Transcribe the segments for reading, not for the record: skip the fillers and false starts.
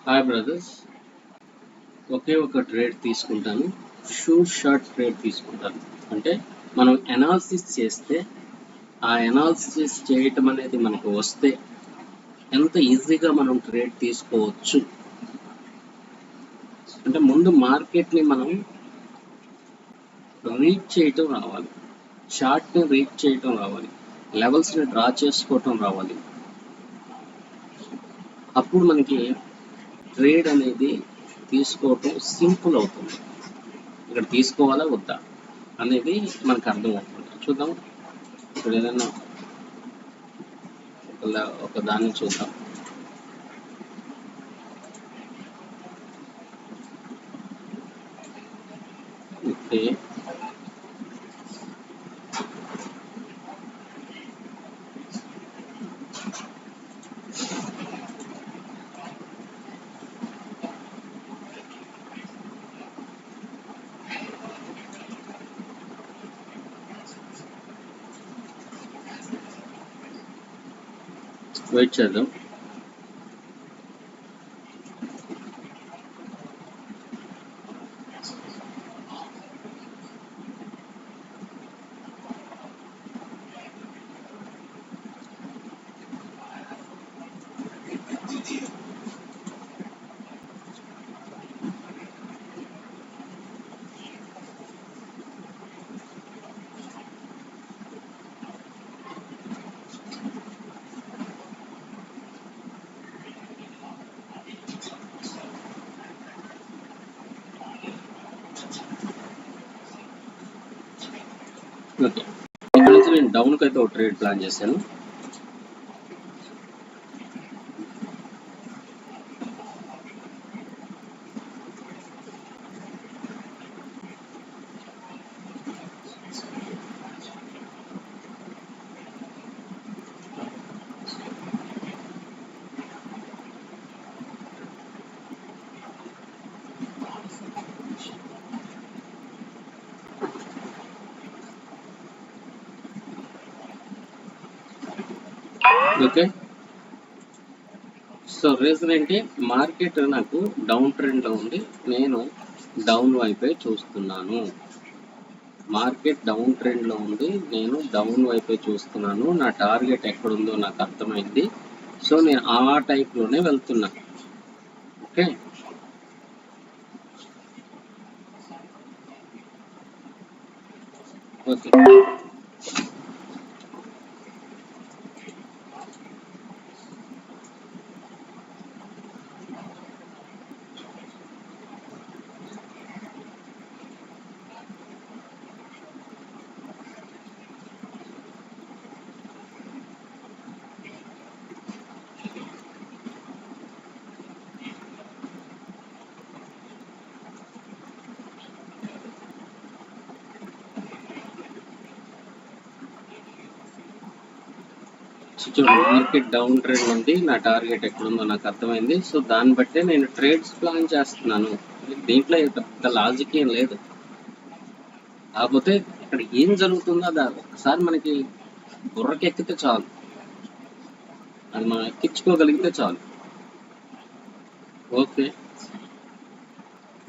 Hi brothers, ఒకే ఒక trade తీసుకుంటాను. Short trade తీసుకుంటాను. అంటే మనం ఎనాలిసిస్ చేస్తే ఆ ఎనాలిసిస్ చేయటం అనేది మనకు వస్తే ఎంత ఈజీగా మనం ట్రేడ్ తీసుకోవచ్చు అంటే ముందు మార్కెట్ని మనం రీడ్ చేయటం రావాలి, చార్ట్ని రీడ్ చేయటం రావాలి, లెవెల్స్ని డ్రా చేసుకోవటం రావాలి. అప్పుడు మనకి ట్రేడ్ అనేది తీసుకోవటం సింపుల్ అవుతుంది. ఇక్కడ తీసుకోవాలా వద్దా అనేది మనకు అర్థం అవుతుంది. చూద్దాం, ఇక్కడ ఏదైనా ఒక దాన్ని చూద్దాం. ఓకే, వెయిట్ చేద్దాం. ఓకే, ఇక్కడ నుంచి నేను డౌన్కి అయితే ఒక ట్రేడ్ ప్లాన్ చేశాను. ఓకే, సో రీజన్ ఏంటి? మార్కెట్ నాకు డౌన్ ట్రెండ్లో ఉంది, నేను డౌన్ వైపే చూస్తున్నాను. మార్కెట్ డౌన్ ట్రెండ్లో ఉంది, నేను డౌన్ వైపే చూస్తున్నాను. నా టార్గెట్ ఎక్కడుందో నాకు అర్థమైంది. సో నేను ఆ టైప్లోనే వెళ్తున్నా. ఓకే, ఓకే, చూడండి, మార్కెట్ డౌన్ ట్రెండ్ ఉంది, నా టార్గెట్ ఎక్కడుందో నాకు అర్థమైంది. సో దాన్ని బట్టే నేను ట్రేడ్స్ ప్లాన్ చేస్తున్నాను. దీంట్లో పెద్ద లాజిక్ ఏం లేదు. కాకపోతే ఇక్కడ ఏం జరుగుతుందో అది ఒకసారి మనకి బుర్రకెక్కితే చాలు, అది మనం ఎక్కించుకోగలిగితే చాలు. ఓకే,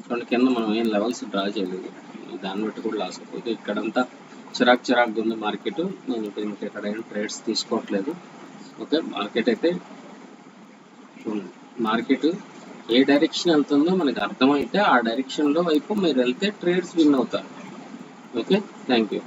చూడండి, కింద మనం ఏం లెవెల్స్ డ్రా చేయలేదు, దాన్ని బట్టి కూడా లాస్ అయిపోతుంది. ఇక్కడంతా చిరాకు ఉంది మార్కెట్. నేను ఇప్పుడు ఇక్కడ ఏం ట్రేడ్స్ తీసుకోవట్లేదు. ఓకే, మార్కెట్ అయితే చూడండి, మార్కెట్ ఏ డైరెక్షన్ వెళ్తుందో మనకు అర్థమైతే ఆ డైరెక్షన్లో వైపు మీరు వెళ్తే ట్రేడ్స్ విన్ అవుతారు. Okay, thank you.